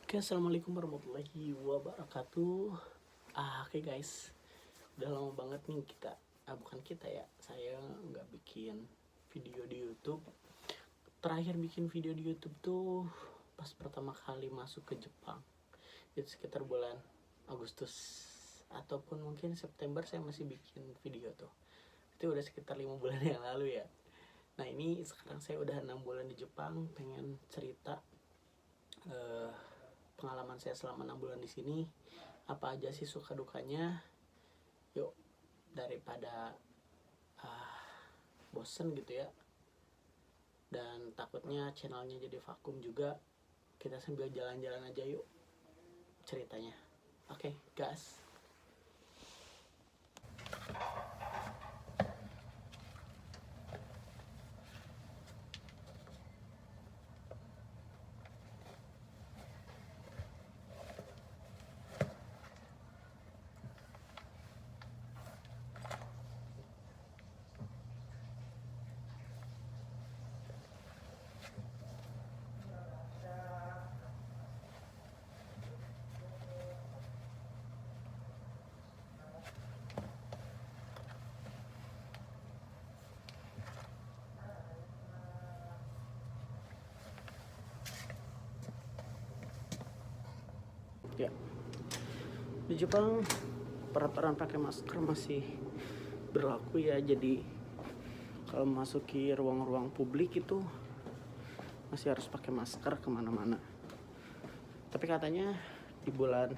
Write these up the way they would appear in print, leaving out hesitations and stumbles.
Oke, assalamualaikum warahmatullahi wabarakatuh. Oke guys, udah lama banget nih kita, bukan kita ya, saya nggak bikin video di YouTube. Terakhir bikin video di YouTube tuh pas pertama kali masuk ke Jepang. Itu sekitar bulan Agustus ataupun mungkin September saya masih bikin video tuh. Itu udah sekitar 5 bulan yang lalu ya. Nah ini sekarang saya udah 6 bulan di Jepang, pengen cerita pengalaman saya selama 6 bulan di sini, apa aja sih suka dukanya. Yuk, daripada bosen gitu ya, dan takutnya channelnya jadi vakum juga, kita sambil jalan-jalan aja yuk ceritanya. Oke, gas. Ya, di Jepang peraturan pakai masker masih berlaku ya. Jadi kalau memasuki ruang-ruang publik itu masih harus pakai masker kemana-mana. Tapi katanya di bulan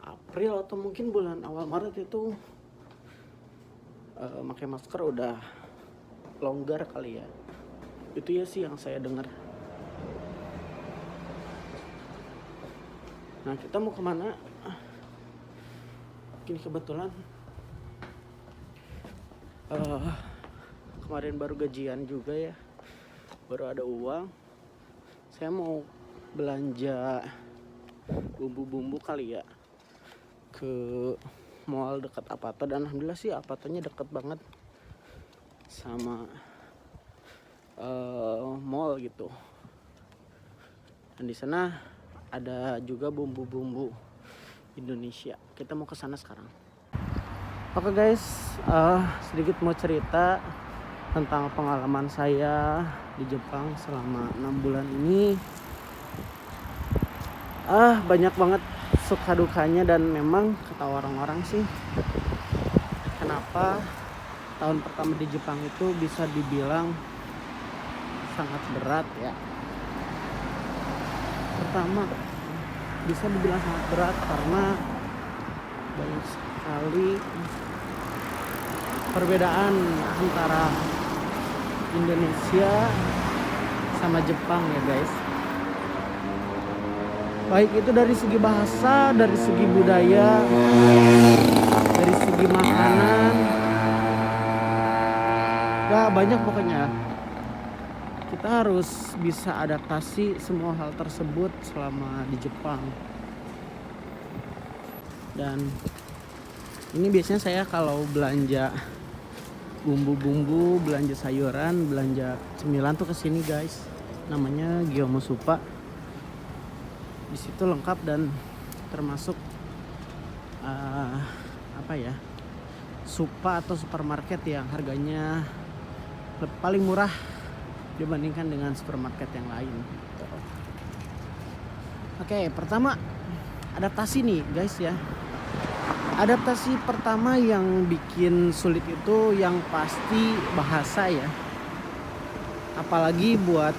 April atau mungkin bulan awal Maret itu pakai masker udah longgar kali ya. Itu ya sih yang saya dengar. Nah, kita mau kemana? Ini kebetulan kemarin baru gajian juga ya, baru ada uang. Saya mau belanja bumbu-bumbu kali ya ke mall dekat Apata, dan alhamdulillah sih Apatanya deket banget sama mall gitu. Dan di sana ada juga bumbu-bumbu Indonesia. Kita mau ke sana sekarang. Oke guys, sedikit mau cerita tentang pengalaman saya di Jepang selama 6 bulan ini. Banyak banget suka dukanya, dan memang kata orang-orang sih, kenapa tahun pertama di Jepang itu bisa dibilang sangat berat ya. Pertama, bisa dibilang sangat berat karena banyak sekali perbedaan antara Indonesia sama Jepang ya guys. Baik itu dari segi bahasa, dari segi budaya, dari segi makanan, ya banyak pokoknya. Kita harus bisa adaptasi semua hal tersebut selama di Jepang. Dan ini biasanya saya kalau belanja bumbu-bumbu, belanja sayuran, belanja cemilan tuh kesini guys. Namanya Gyomusupa. Di situ lengkap dan termasuk supa atau supermarket yang harganya paling murah dibandingkan dengan supermarket yang lain. Oke, pertama adaptasi nih guys ya. Adaptasi pertama yang bikin sulit itu yang pasti bahasa ya. Apalagi buat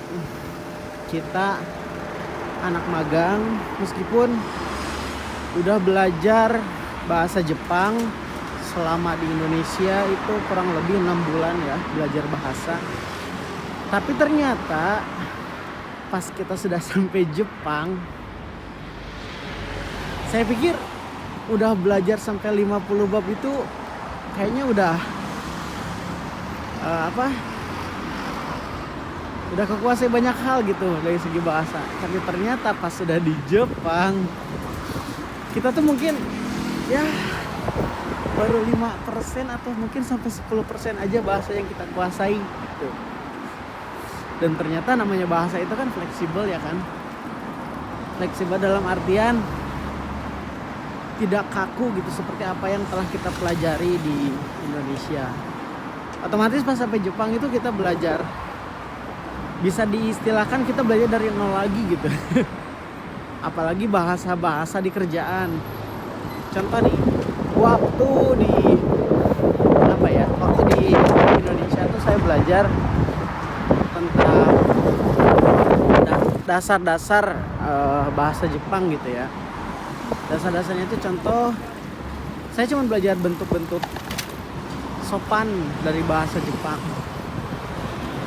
kita anak magang, meskipun udah belajar bahasa Jepang selama di Indonesia itu kurang lebih 6 bulan ya belajar bahasa. Tapi ternyata pas kita sudah sampai Jepang, saya pikir udah belajar sampai 50 bab itu kayaknya udah udah kekuasai banyak hal gitu dari segi bahasa. Tapi ternyata pas sudah di Jepang, kita tuh mungkin ya baru 5% atau mungkin sampai 10% aja bahasa yang kita kuasai gitu. Dan ternyata namanya bahasa itu kan fleksibel ya kan. Fleksibel dalam artian tidak kaku gitu seperti apa yang telah kita pelajari di Indonesia. Otomatis pas sampai Jepang itu kita belajar, bisa diistilahkan kita belajar dari nol lagi gitu. Apalagi bahasa-bahasa di kerjaan. Contoh nih, waktu di Indonesia tuh saya belajar tentang dasar-dasar bahasa Jepang gitu ya. Dasar-dasarnya itu contoh, saya cuma belajar bentuk-bentuk sopan dari bahasa Jepang.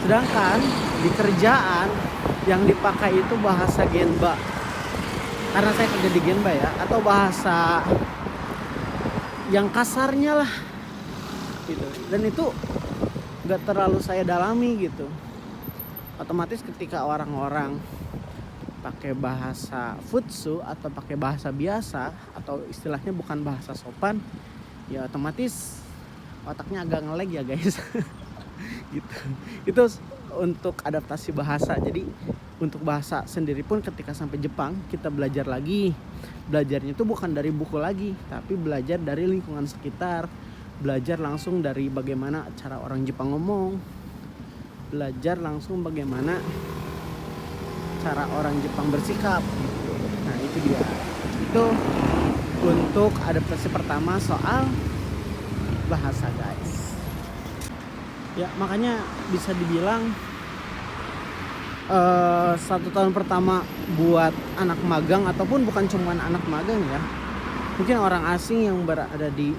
Sedangkan di kerjaan yang dipakai itu bahasa Genba. Karena saya kerja di Genba ya, atau bahasa yang kasarnya lah gitu. Dan itu gak terlalu saya dalami gitu. Otomatis ketika orang-orang pakai bahasa futsu atau pakai bahasa biasa atau istilahnya bukan bahasa sopan, ya otomatis otaknya agak ngelag ya guys. Gitu. Itu untuk adaptasi bahasa. Jadi untuk bahasa sendiri pun ketika sampai Jepang kita belajar lagi. Belajarnya itu bukan dari buku lagi, tapi belajar dari lingkungan sekitar. Belajar langsung dari bagaimana cara orang Jepang ngomong. Belajar langsung bagaimana cara orang Jepang bersikap gitu. Nah itu dia. Itu untuk adaptasi pertama soal bahasa guys. Ya makanya bisa dibilang 1 tahun pertama buat anak magang, ataupun bukan cuma anak magang ya, mungkin orang asing yang berada di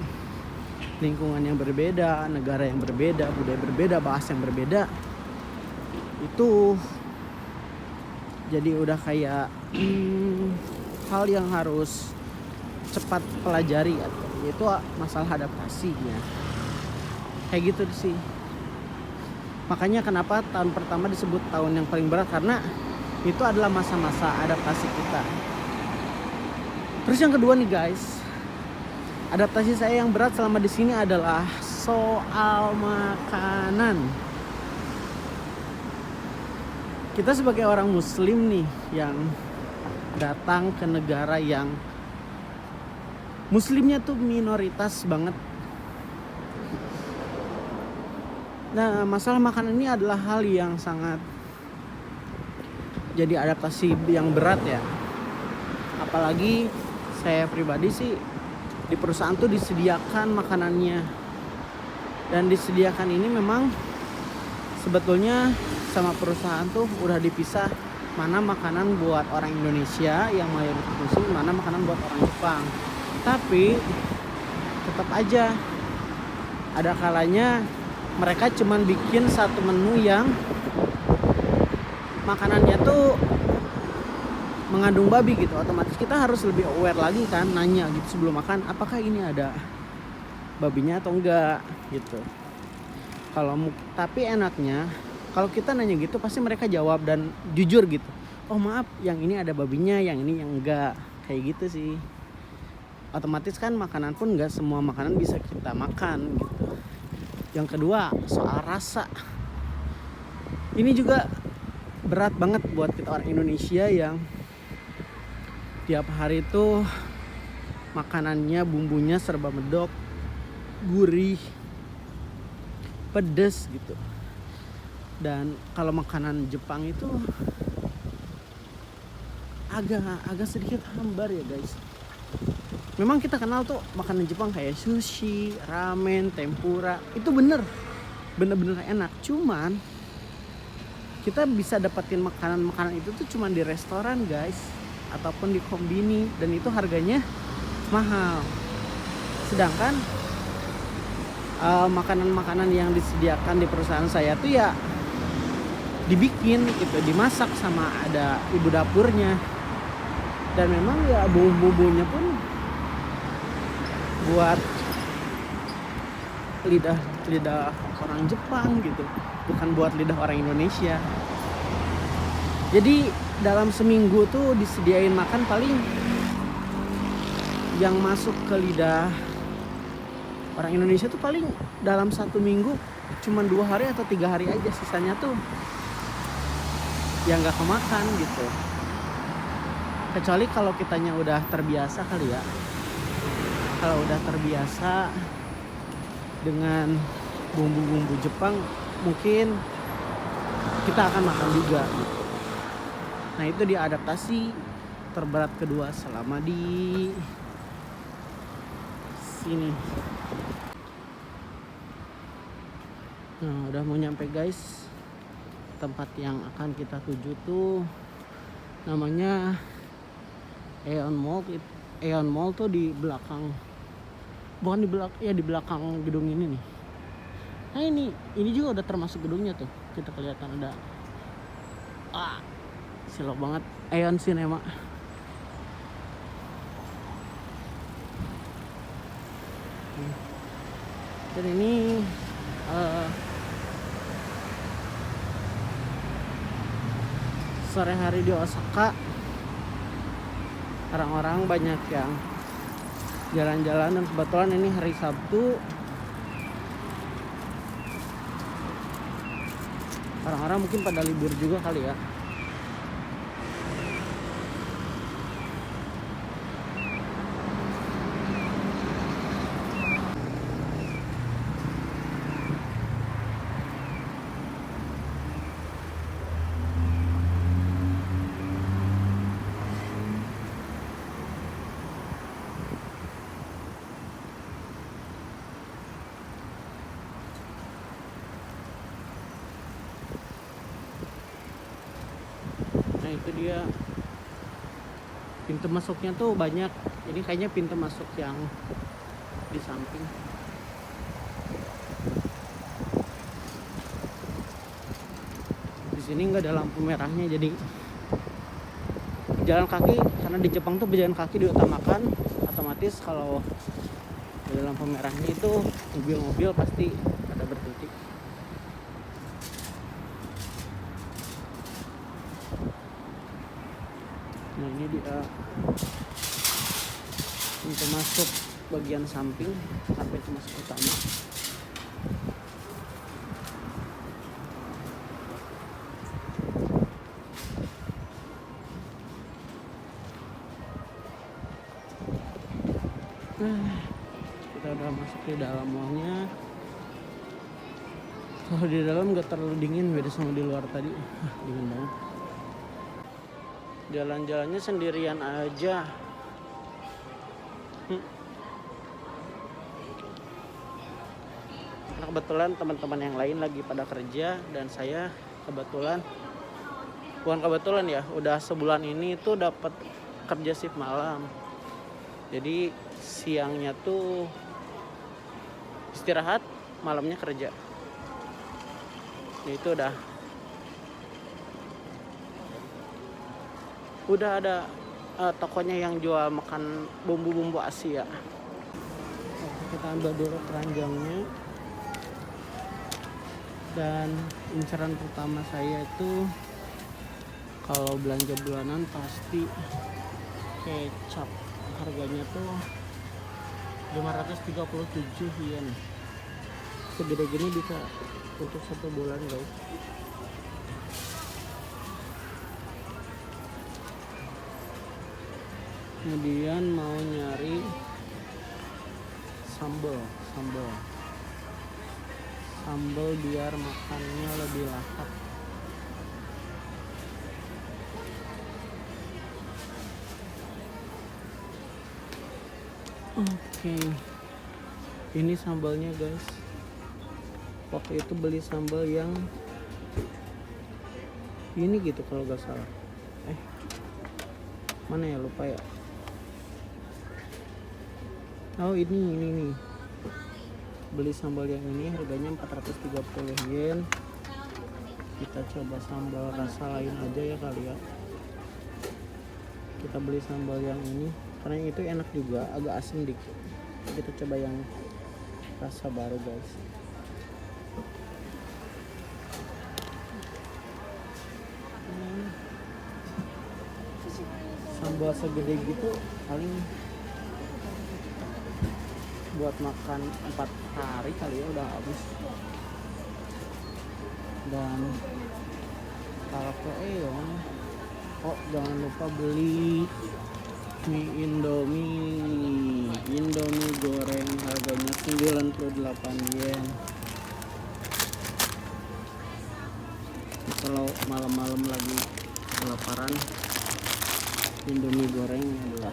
lingkungan yang berbeda, negara yang berbeda, budaya berbeda, bahasa yang berbeda, itu jadi udah kayak hal yang harus cepat pelajari, yaitu masalah adaptasinya. Kayak gitu sih. Makanya kenapa tahun pertama disebut tahun yang paling berat, karena itu adalah masa-masa adaptasi kita. Terus yang kedua nih guys, adaptasi saya yang berat selama di sini adalah soal makanan. Kita sebagai orang muslim nih yang datang ke negara yang muslimnya tuh minoritas banget. Nah, masalah makanan ini adalah hal yang sangat jadi adaptasi yang berat ya. Apalagi saya pribadi sih di perusahaan tuh disediakan makanannya. Dan disediakan ini memang sebetulnya sama perusahaan tuh udah dipisah mana makanan buat orang Indonesia yang mayoritas muslim, mana makanan buat orang Jepang. Tapi tetap aja ada kalanya mereka cuman bikin satu menu yang makanannya tuh mengandung babi gitu. Otomatis kita harus lebih aware lagi kan, nanya gitu sebelum makan, apakah ini ada babinya atau enggak gitu. Tapi enaknya kalau kita nanya gitu pasti mereka jawab dan jujur gitu. Oh maaf, yang ini ada babinya, yang ini yang enggak. Kayak gitu sih. Otomatis kan makanan pun enggak semua makanan bisa kita makan gitu. Yang kedua soal rasa. Ini juga berat banget buat kita orang Indonesia yang tiap hari itu makanannya bumbunya serba medok, gurih, pedes gitu. Dan kalau makanan Jepang itu agak sedikit hambar ya guys. Memang kita kenal tuh makanan Jepang kayak sushi, ramen, tempura, itu bener-bener enak. Cuman kita bisa dapetin makanan-makanan itu tuh cuman di restoran guys, ataupun di kombini, dan itu harganya mahal. Sedangkan makanan-makanan yang disediakan di perusahaan saya tuh ya dibikin gitu, dimasak sama ada ibu dapurnya, dan memang ya bumbu-bumbunya pun buat lidah orang Jepang gitu, bukan buat lidah orang Indonesia. Jadi dalam seminggu tuh disediain makan paling yang masuk ke lidah orang Indonesia tuh paling dalam 1 minggu cuman 2 hari atau 3 hari aja, sisanya tuh yang nggak kemakan gitu. Kecuali kalau kitanya udah terbiasa kali ya. Kalau udah terbiasa dengan bumbu-bumbu Jepang, mungkin kita akan makan juga gitu. Nah itu dia adaptasi terberat kedua selama di sini. Nah udah mau nyampe guys. Tempat yang akan kita tuju tuh namanya Aeon Mall. Aeon Mall tuh di belakang, bukan di belakang ya, di belakang gedung ini nih. Nah ini juga udah termasuk gedungnya tuh. Kita kelihatan ada silau banget Aeon Cinema. Dan ini sore hari di Osaka, orang-orang banyak yang jalan-jalan, dan kebetulan ini hari Sabtu. Orang-orang mungkin pada libur juga kali ya. Nah itu dia pintu masuknya tuh banyak. Ini kayaknya pintu masuk yang di samping. Di sini nggak ada lampu merahnya, jadi jalan kaki, karena di Jepang tuh berjalan kaki diutamakan. Otomatis kalau ada lampu merahnya itu mobil-mobil pasti pada berhenti. Nah ini dia pintu masuk bagian samping sampai pintu masuk utama. Kita udah masuk di dalam mallnya. Kalau di dalam nggak terlalu dingin, beda sama di luar tadi. Dingin banget. Jalan-jalannya sendirian aja. Karena kebetulan teman-teman yang lain lagi pada kerja, dan saya bukan kebetulan ya, udah sebulan ini tuh dapat kerja shift malam. Jadi siangnya tuh istirahat, malamnya kerja. Itu udah ada tokonya yang jual makan bumbu-bumbu Asia. Kita ambil dulu keranjangnya. Dan incaran pertama saya itu kalau belanja bulanan pasti kecap. Harganya tuh 537 yen. Segede gini bisa untuk 1 bulan guys. Kemudian mau nyari sambal biar makannya lebih lahap. Oke. Ini sambalnya guys. Waktu itu beli sambal yang ini gitu kalau gak salah. Mana ya, lupa ya. Oh ini. Beli sambal yang ini harganya 430 yen. Kita coba sambal rasa lain aja ya kali ya. Kita beli sambal yang ini karena itu enak juga, agak asin dikit. Kita coba yang rasa baru guys. Sambal segede gitu paling buat makan 4 hari kali ya, udah habis. Dan kalau ke Aeon Oh, jangan lupa beli mie Indomie goreng, harganya 98 yen. Kalau malam-malam lagi kelaparan, Indomie goreng adalah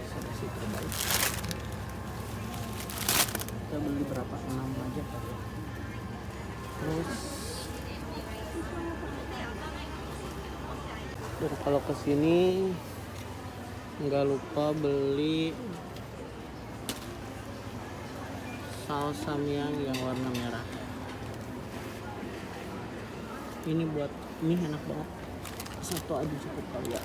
solusi terbaik. Kita beli berapa? 6 aja kali. Terus dan kalau kesini nggak lupa beli saus samyang yang warna merah. Ini buat mie enak banget, satu aja cukup kali ya.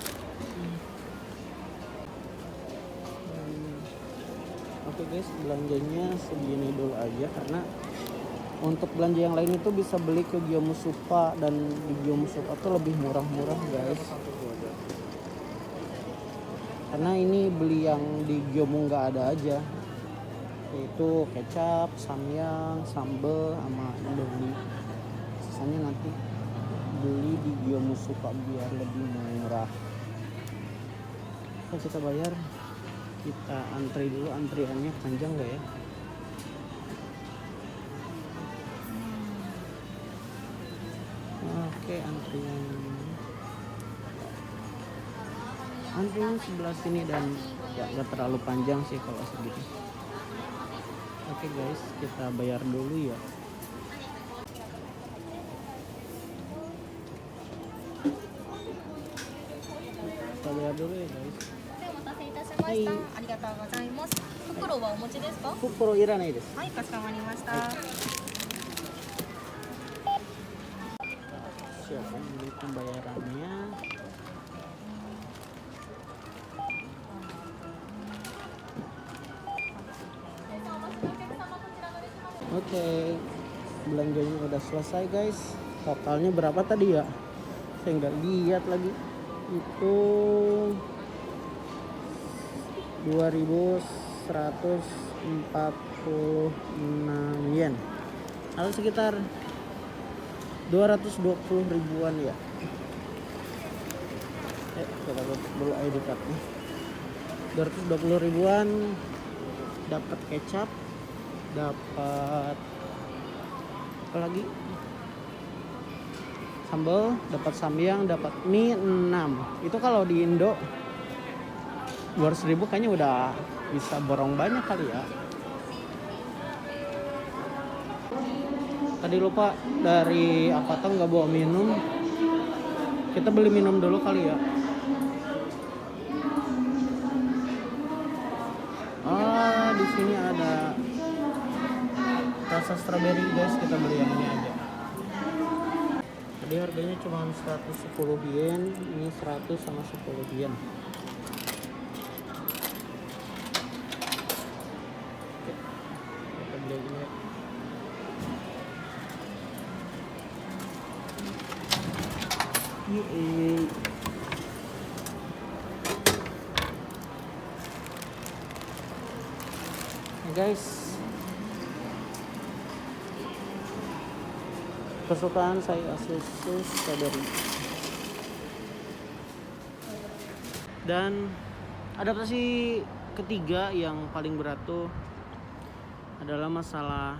Oke guys, belanjanya segini dulu aja, karena untuk belanja yang lain itu bisa beli ke Gyomusupa, dan di Gyomusupa tuh lebih murah-murah guys. Karena ini beli yang di Gyomu nggak ada aja, yaitu kecap, samyang, sambal, sama Indomie. Sisanya nanti beli di Gyomusupa biar lebih murah. Kalau kita bayar, kita antri dulu. Antriannya panjang nggak ya? Oke, antrian sebelah sini, dan ya nggak terlalu panjang sih kalau segitu. Oke guys, kita bayar dulu ya. Kita bayar dulu ya guys. はい、ありがとうございます。袋はお持ちですか？ Fukuro iranai desu. はい、かしこまりました。 Siapa beli pembayarannya? Oke, belanjanya udah selesai guys. Totalnya berapa tadi ya? Saya nggak lihat lagi. Itu 2.146 yen, atau sekitar 220 ribuan ya. Kita lihat dulu ID cardnya. 220 ribuan, dapat kecap, dapat apa lagi, sambal, dapat samyang, dapat mie 6. Itu kalau di Indo 200 ribu kayaknya udah bisa borong banyak kali ya. Tadi lupa, dari Avatar nggak bawa minum. Kita beli minum dulu kali ya. Di sini ada rasa strawberry guys, kita beli yang ini aja. Tadi harganya cuma 110 yen, ini 100 sama 10 yen. Oke, kita beli ini ya. Guys, kesukaan saya susu strawberry. Dan adaptasi ketiga yang paling berat tuh adalah masalah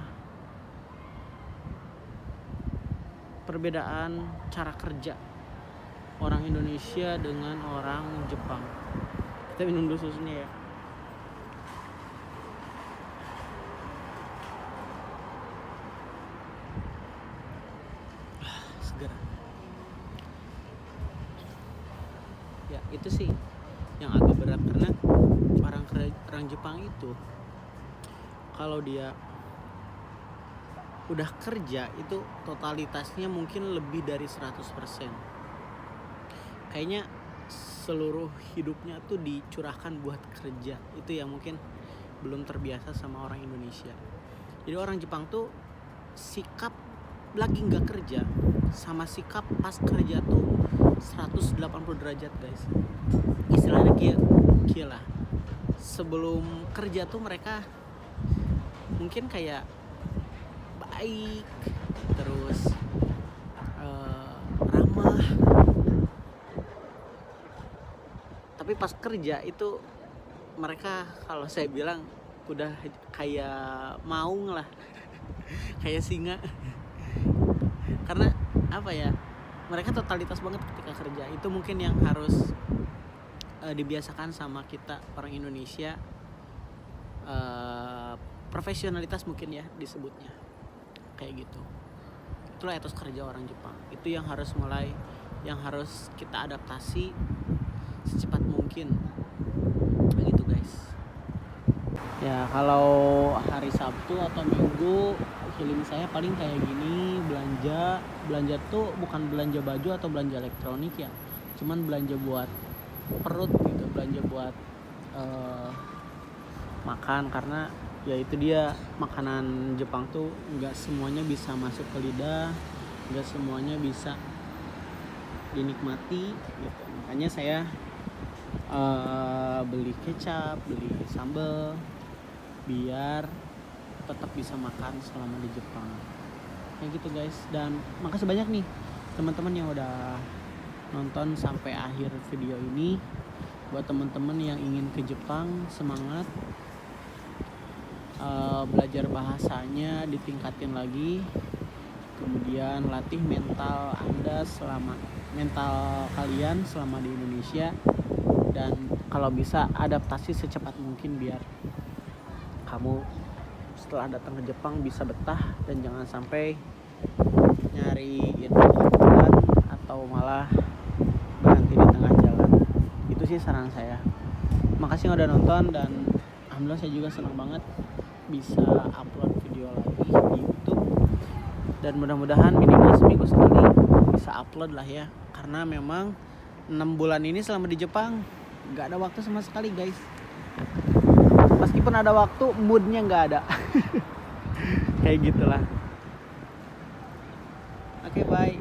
perbedaan cara kerja orang Indonesia dengan orang Jepang. Kita minum dulu susunya ya. Segar. Ya itu sih yang agak berat, karena orang Jepang itu kalau dia udah kerja itu totalitasnya mungkin lebih dari 100%. Kayaknya seluruh hidupnya tuh dicurahkan buat kerja. Itu yang mungkin belum terbiasa sama orang Indonesia. Jadi orang Jepang tuh sikap lagi nggak kerja sama sikap pas kerja tuh 180 derajat guys. Istilahnya gila. Sebelum kerja tuh mereka mungkin kayak baik, terus ramah, Tapi pas kerja itu mereka kalau saya bilang udah kayak maung lah, kayak singa. Karena apa ya, mereka totalitas banget ketika kerja. Itu mungkin yang harus dibiasakan sama kita orang Indonesia. Profesionalitas mungkin ya disebutnya kayak gitu. Itulah etos kerja orang Jepang. Itu yang harus kita adaptasi secepat mungkin begitu guys. Ya kalau hari Sabtu atau Minggu feeling saya paling kayak gini, belanja tuh bukan belanja baju atau belanja elektronik ya, cuman belanja buat perut gitu, belanja buat makan. Karena ya itu dia, makanan Jepang tuh nggak semuanya bisa masuk ke lidah, nggak semuanya bisa dinikmati gitu. Makanya saya beli kecap, beli sambal biar tetap bisa makan selama di Jepang kayak gitu guys. Dan makasih banyak nih teman-teman yang udah nonton sampai akhir video ini. Buat teman-teman yang ingin ke Jepang, semangat, belajar bahasanya ditingkatin lagi, kemudian latih mental kalian selama di Indonesia, dan kalau bisa adaptasi secepat mungkin biar kamu setelah datang ke Jepang bisa betah dan jangan sampai nyari info jalan atau malah berhenti di tengah jalan. Itu sih saran saya. Makasih yang udah nonton, dan alhamdulillah saya juga senang banget bisa upload video lagi di YouTube, dan mudah-mudahan minimal seminggu sekali bisa upload lah ya, karena memang 6 bulan ini selama di Jepang gak ada waktu sama sekali guys. Meskipun ada waktu, moodnya gak ada. Kayak gitulah. Oke, bye.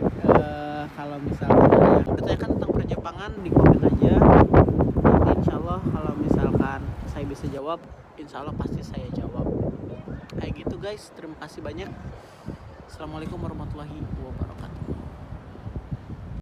Kalau misalkan ada yang mau ditanyakan tentang perjepangan, di komen aja. Nanti insya Allah kalau misalkan saya bisa jawab, insya Allah pasti saya jawab. Kayak gitu guys. Terima kasih banyak. Assalamualaikum warahmatullahi wabarakatuh.